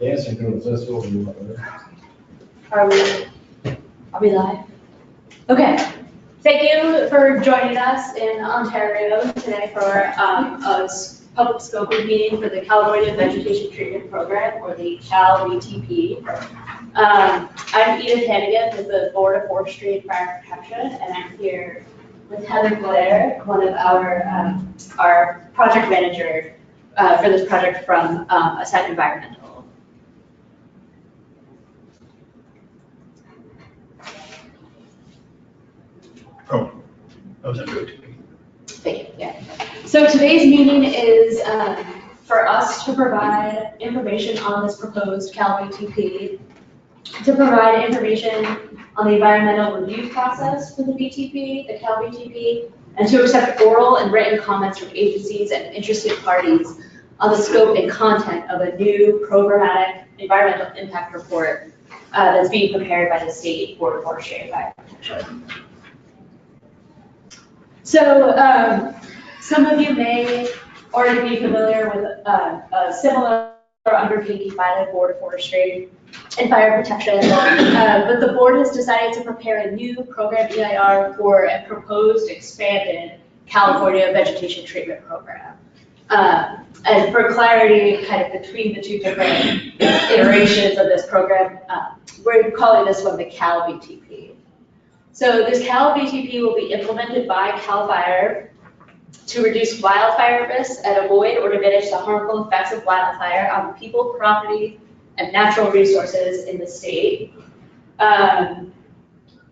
Dancing to the festival. Are we live? Okay. Thank you for joining us in Ontario today for a public scoping meeting for the California Vegetation Treatment Program, or the CalVTP. I'm Edith Hannigan with the Board of Forestry and Fire Protection, and I'm here with Heather Blair, one of our project manager for this project from Ascent Environmental. Oh, that was good. Thank you, yeah. So today's meeting is for us to provide information on this proposed CalVTP, to provide information on the environmental review process for the VTP, the CalVTP, and to accept oral and written comments from agencies and interested parties on the scope and content of a new programmatic environmental impact report that's being prepared by the State Board of Forestry and Fire Protection. So some of you may already be familiar with a similar undertaking by the Board of Forestry and Fire Protection, but the board has decided to prepare a new program EIR for a proposed expanded California Vegetation Treatment Program. And for clarity, kind of between the two different iterations of this program, we're calling this one the CalVTP. So this CalVTP will be implemented by CAL FIRE to reduce wildfire risks and avoid or diminish the harmful effects of wildfire on people, property, and natural resources in the state. To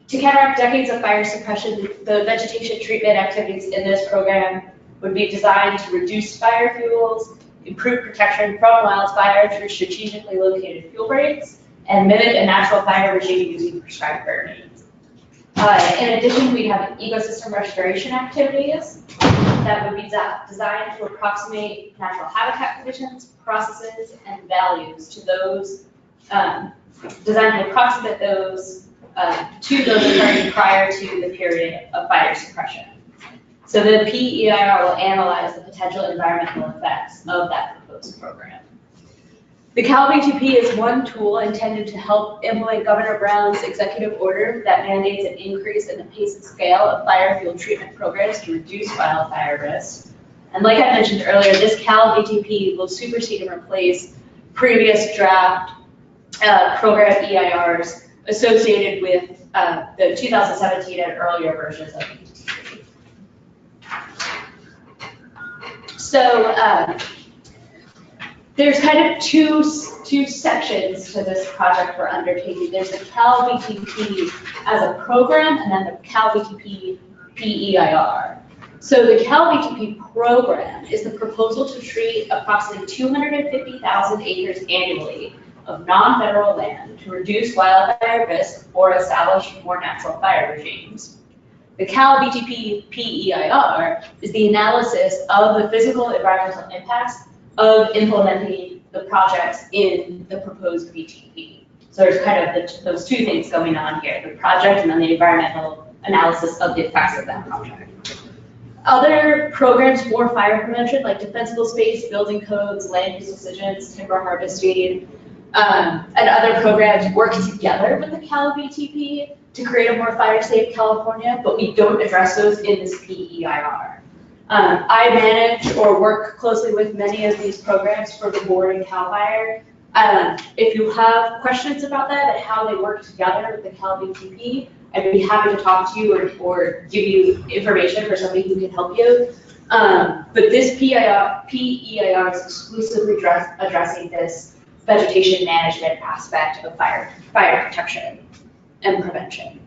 counteract decades of fire suppression, the vegetation treatment activities in this program would be designed to reduce fire fuels, improve protection from wildfire through strategically located fuel breaks, and mimic a natural fire regime using prescribed burning. In addition, we have ecosystem restoration activities that would be designed to approximate natural habitat conditions, processes, and values to those, designed to approximate those to those occurring prior to the period of fire suppression. So the PEIR will analyze the potential environmental effects of that proposed program. The CalVTP is one tool intended to help implement Governor Brown's executive order that mandates an increase in the pace and scale of fire fuel treatment programs to reduce wildfire risks. And like I mentioned earlier, this CalVTP will supersede and replace previous draft program EIRs associated with the 2017 and earlier versions of VTP. So there's kind of two sections to this project we're undertaking. There's the CalVTP as a program, and then the CalVTP PEIR. So the CalVTP program is the proposal to treat approximately 250,000 acres annually of non-federal land to reduce wildfire risk or establish more natural fire regimes. The CalVTP PEIR is the analysis of the physical environmental impacts of implementing the projects in the proposed VTP. So there's kind of those two things going on here, the project and then the environmental analysis of the effects of that project. Other programs for fire prevention, like defensible space, building codes, land use decisions, timber harvesting, and other programs work together with the CalVTP to create a more fire-safe California, but we don't address those in this PEIR. I manage or work closely with many of these programs for the board and CAL FIRE. If you have questions about that and how they work together with the CalVTP, I'd be happy to talk to you or give you information for somebody who can help you. But this PEIR is exclusively addressing this vegetation management aspect of fire protection and prevention.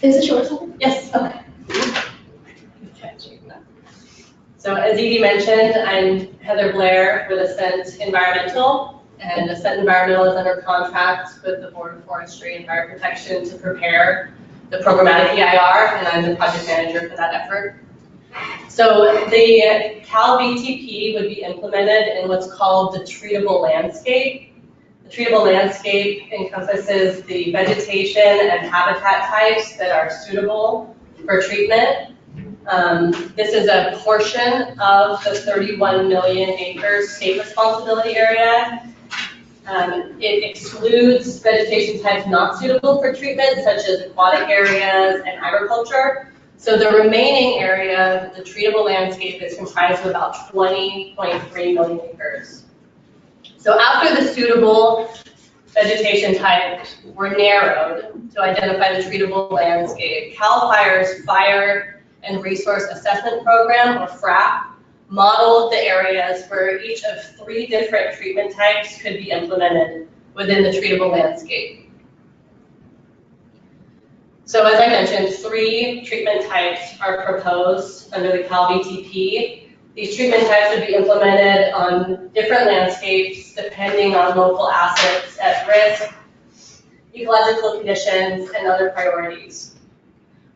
Is this yours? Yes, okay. So as Edie mentioned, I'm Heather Blair with Ascent Environmental, and Ascent Environmental is under contract with the Board of Forestry and Fire Protection to prepare the programmatic EIR, and I'm the project manager for that effort. So the CalVTP would be implemented in what's called the treatable landscape. The treatable landscape encompasses the vegetation and habitat types that are suitable for treatment. This is a portion of the 31 million acres state responsibility area. It excludes vegetation types not suitable for treatment, such as aquatic areas and agriculture. So the remaining area, the treatable landscape, is comprised of about 20.3 million acres. So after the suitable vegetation types were narrowed to identify the treatable landscape, CAL FIRE's Fire and Resource Assessment Program, or FRAP, modeled the areas where each of 3 different treatment types could be implemented within the treatable landscape. So as I mentioned, 3 treatment types are proposed under the CalVTP. These treatment types would be implemented on different landscapes depending on local assets at risk, ecological conditions, and other priorities.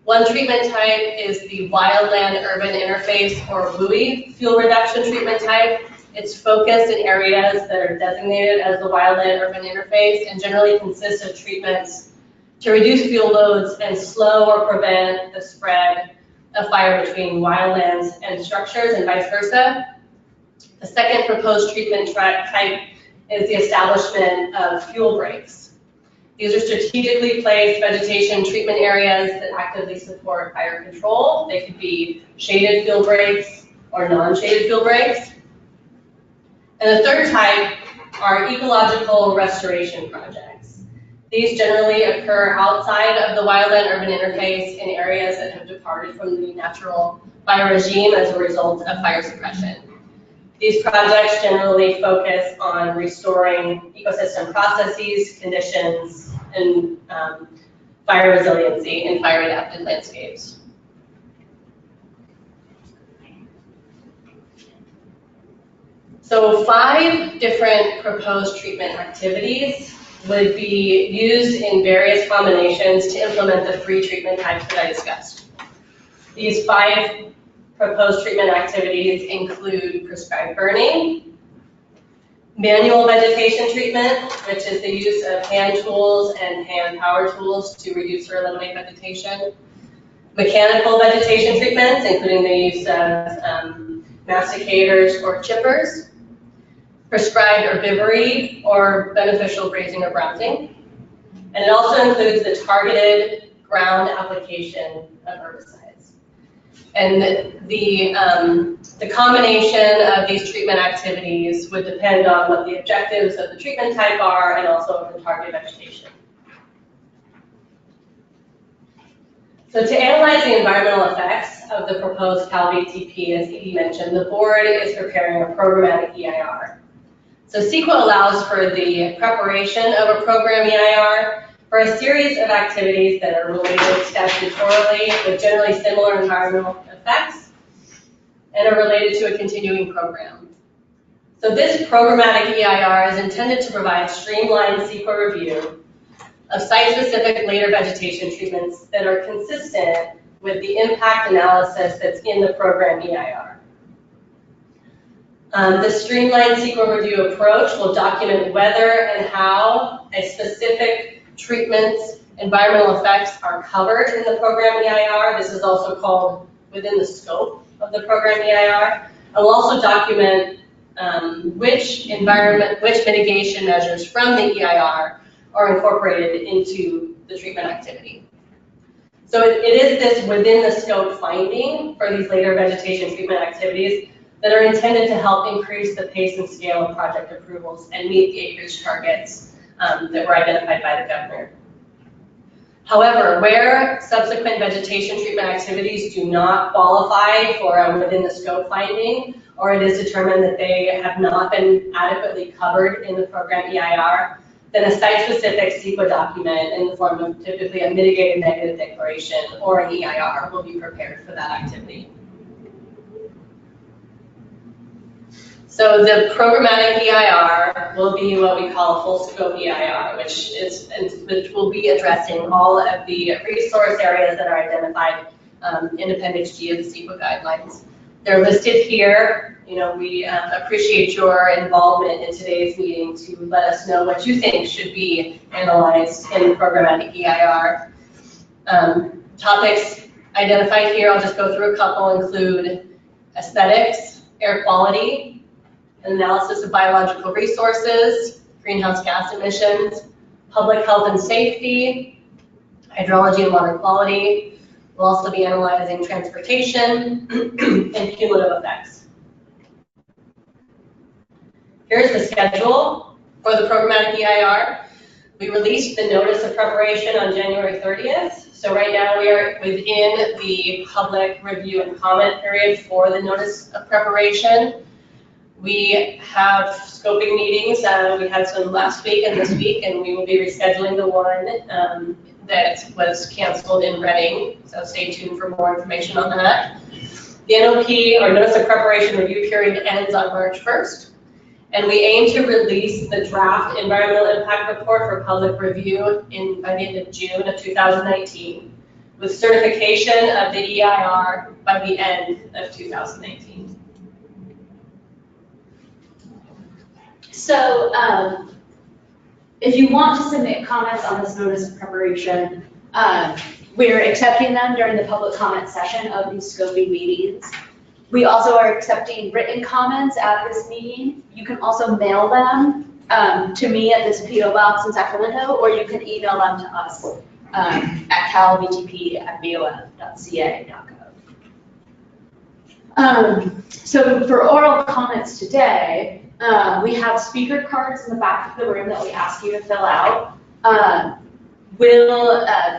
One treatment type is the Wildland-Urban Interface, or WUI, fuel reduction treatment type. It's focused in areas that are designated as the Wildland-Urban Interface and generally consists of treatments to reduce fuel loads and slow or prevent the spread of fire between wildlands and structures and vice versa. The second proposed treatment type is the establishment of fuel breaks. These are strategically placed vegetation treatment areas that actively support fire control. They could be shaded field breaks or non-shaded field breaks. And the third type are ecological restoration projects. These generally occur outside of the wildland-urban interface in areas that have departed from the natural fire regime as a result of fire suppression. These projects generally focus on restoring ecosystem processes, conditions, and fire resiliency in fire-adapted landscapes. So 5 different proposed treatment activities would be used in various combinations to implement the 3 treatment types that I discussed. These 5 proposed treatment activities include prescribed burning, manual vegetation treatment, which is the use of hand tools and hand power tools to reduce or eliminate vegetation, mechanical vegetation treatments, including the use of masticators or chippers, prescribed herbivory or beneficial grazing or browsing, and it also includes the targeted ground application of herbicides. And the combination of these treatment activities would depend on what the objectives of the treatment type are and also of the target vegetation. So to analyze the environmental effects of the proposed CalVTP, as Edie mentioned, the board is preparing a programmatic EIR. So CEQA allows for the preparation of a program EIR for a series of activities that are related statutorily with generally similar environmental effects and are related to a continuing program. So this programmatic EIR is intended to provide streamlined CEQA review of site-specific later vegetation treatments that are consistent with the impact analysis that's in the program EIR. The streamlined CEQA review approach will document whether and how a specific treatment's environmental effects are covered in the program EIR. This is also called within the scope of the program EIR. And we'll also document which mitigation measures from the EIR are incorporated into the treatment activity. So it is this within the scope finding for these later vegetation treatment activities that are intended to help increase the pace and scale of project approvals and meet the acreage targets that were identified by the governor. However, where subsequent vegetation treatment activities do not qualify for a within the scope finding, or it is determined that they have not been adequately covered in the program EIR, then a site-specific CEQA document in the form of typically a mitigated negative declaration or an EIR will be prepared for that activity. So the programmatic EIR will be what we call a full scope EIR, which will be addressing all of the resource areas that are identified in Appendix G of the CEQA guidelines. They're listed here. You know, we appreciate your involvement in today's meeting to let us know what you think should be analyzed in the programmatic EIR. Topics Identified here, I'll just go through a couple, include aesthetics, air quality, analysis of biological resources, greenhouse gas emissions, public health and safety, hydrology and water quality. We'll also be analyzing transportation and cumulative effects. Here's the schedule for the programmatic EIR. We released the notice of preparation on January 30th. So right now we are within the public review and comment period for the notice of preparation. We have scoping meetings. We had some last week and this week, and we will be rescheduling the one that was canceled in Reading. So stay tuned for more information on that. The NOP, or Notice of Preparation Review period, ends on March 1st. And we aim to release the draft environmental impact report for public review by the end of June of 2019, with certification of the EIR by the end of 2019. So if you want to submit comments on this notice of preparation, we're accepting them during the public comment session of these scoping meetings. We also are accepting written comments at this meeting. You can also mail them to me at this PO box in Sacramento, or you can email them to us at calvtp@bof.ca.gov. So for oral comments today, we have speaker cards in the back of the room that we ask you to fill out.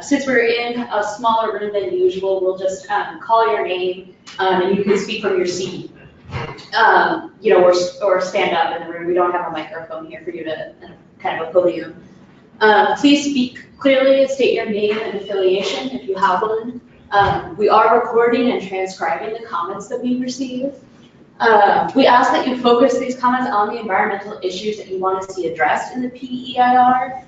Since we're in a smaller room than usual, we'll just call your name and you can speak from your seat, or stand up in the room. We don't have a microphone here for you to kind of a podium. Please speak clearly and state your name and affiliation if you have one. We are recording and transcribing the comments that we receive. We ask that you focus these comments on the environmental issues that you want to see addressed in the PEIR.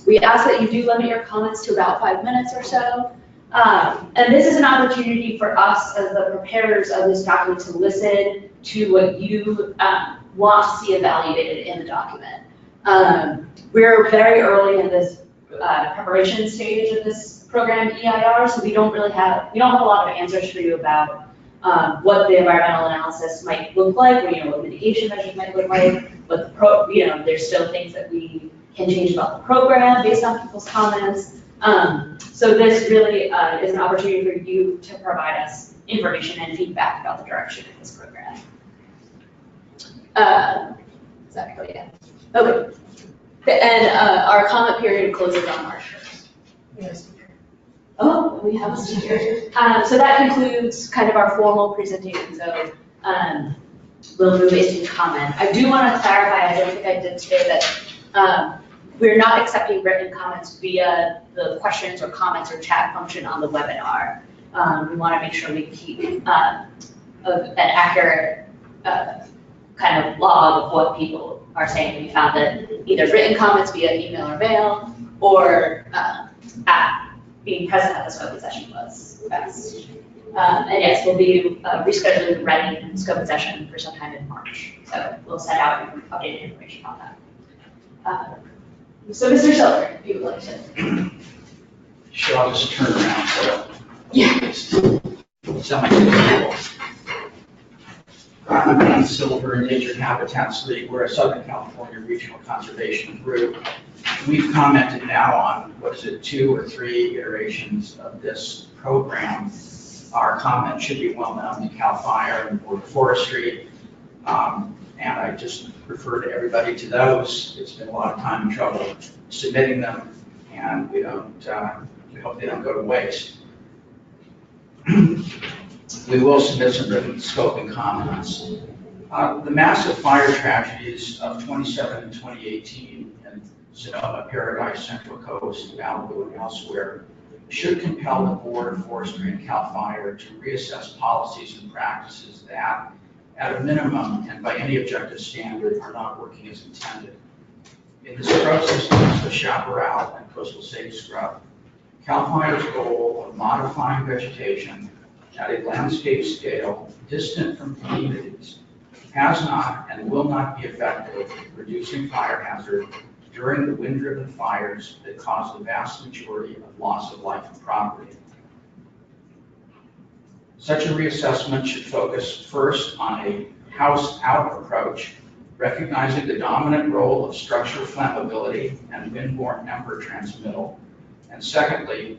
We ask that you do limit your comments to about 5 minutes or so. And this is an opportunity for us as the preparers of this document to listen to what you want to see evaluated in the document. We're very early in this preparation stage of this program EIR, so we don't have a lot of answers for you about what the environmental analysis might look like, or what mitigation measures might look like. But there's still things that we can change about the program based on people's comments. So this really is an opportunity for you to provide us information and feedback about the direction of this program. Exactly, yeah. Okay. And our comment period closes on March 1st. Yes. Oh, we have a speaker. So that concludes kind of our formal presentation. So we'll move into comment. I do want to clarify, I don't think I did say that we're not accepting written comments via the questions or comments or chat function on the webinar. We want to make sure we keep an accurate kind of log of what people are saying. We found that either written comments via email or mail, or being present at the scoping session was best. And yes, we'll be rescheduling the Reading scoping session for sometime in March. So we'll send out updated information on that. So Mr. Silver, if you would like to. Sure, I'll just turn around so Yeah. semi-visible. I'm John Silver, Endangered Habitats League. We're a Southern California regional conservation group. We've commented now on, 2 or 3 iterations of this program. Our comment should be well known to CAL FIRE and Board of Forestry. And I just refer to everybody to those. It's been a lot of time and trouble submitting them, and we hope they don't go to waste. We will submit some written scoping comments. The massive fire tragedies of 27 and 2018 in Sonoma, Paradise, Central Coast, Malibu, and elsewhere should compel the Board of Forestry and CAL FIRE to reassess policies and practices that, at a minimum, and by any objective standard, are not working as intended. In the scrub systems of chaparral and coastal sage scrub, CAL FIRE's goal of modifying vegetation at a landscape scale distant from communities has not and will not be effective in reducing fire hazard during the wind-driven fires that cause the vast majority of loss of life and property. Such a reassessment should focus first on a house-out approach, recognizing the dominant role of structural flammability and windborne ember transmittal, and secondly,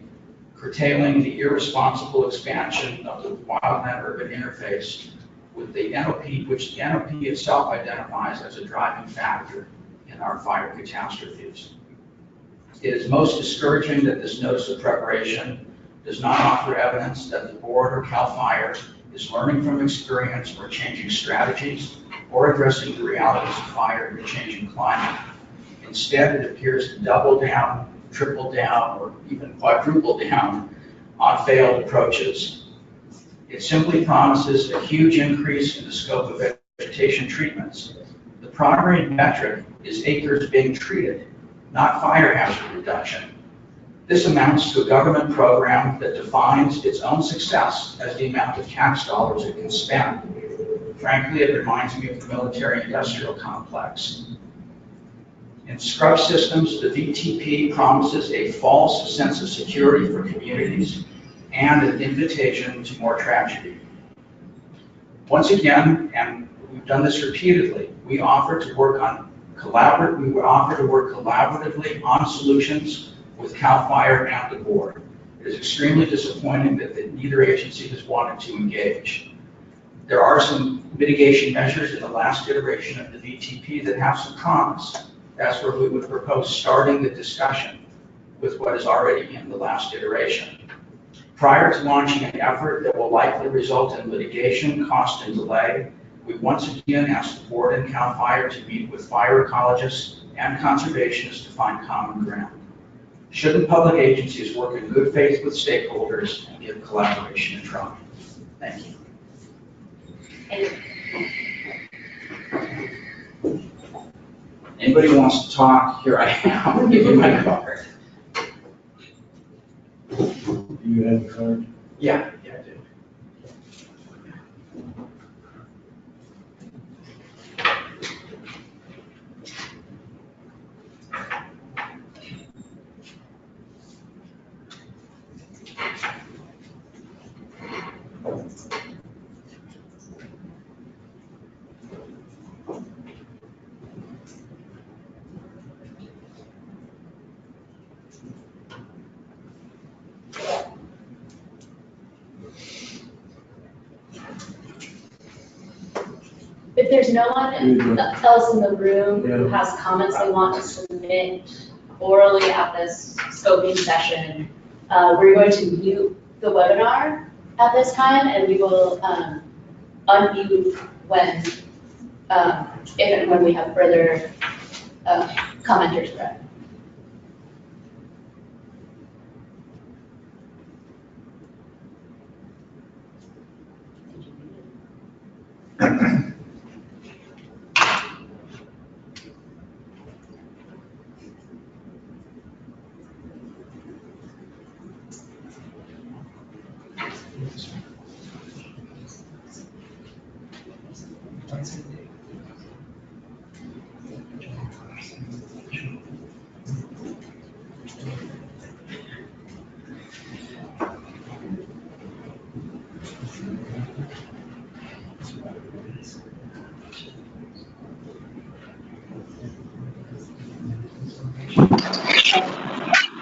curtailing the irresponsible expansion of the wildland-urban interface with the NOP, which the NOP itself identifies as a driving factor in our fire catastrophes. It is most discouraging that this notice of preparation does not offer evidence that the board or CAL FIRE is learning from experience or changing strategies or addressing the realities of fire in a changing climate. Instead, it appears to double down, triple down, or even quadruple down on failed approaches. It simply promises a huge increase in the scope of vegetation treatments. The primary metric is acres being treated, not fire hazard reduction. This amounts to a government program that defines its own success as the amount of tax dollars it can spend. Frankly, it reminds me of the military-industrial complex. In scrub systems, the VTP promises a false sense of security for communities and an invitation to more tragedy. Once again, and we've done this repeatedly, we offer to work collaboratively on solutions with CAL FIRE and the board. It is extremely disappointing that neither agency has wanted to engage. There are some mitigation measures in the last iteration of the VTP that have some promise. That's where we would propose starting the discussion with what is already in the last iteration. Prior to launching an effort that will likely result in litigation, cost, and delay, we once again ask the board and CAL FIRE to meet with fire ecologists and conservationists to find common ground. Shouldn't public agencies work in good faith with stakeholders and give collaboration a try? Thank you. Anybody who wants to talk, here I am. I'll give you my card. You have the card? Yeah, I do. If there's no one else in the room who has comments they want to submit orally at this scoping session, we're going to mute the webinar at this time, and we will unmute when, if and when we have further commenters read.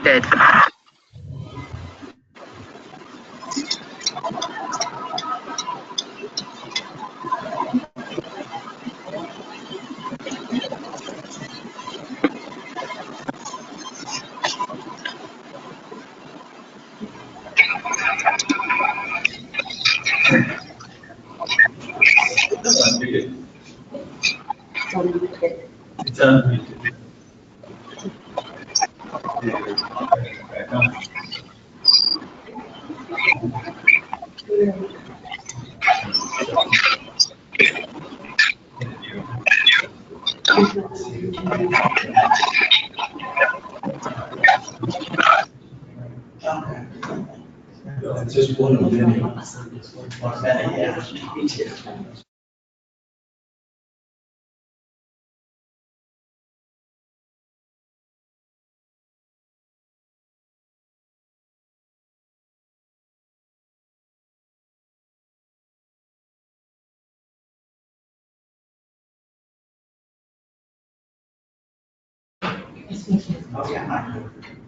Good. It's unmuted. Back on. Okay. It's just one of many. Yeah, me too. Oh, yeah, hi.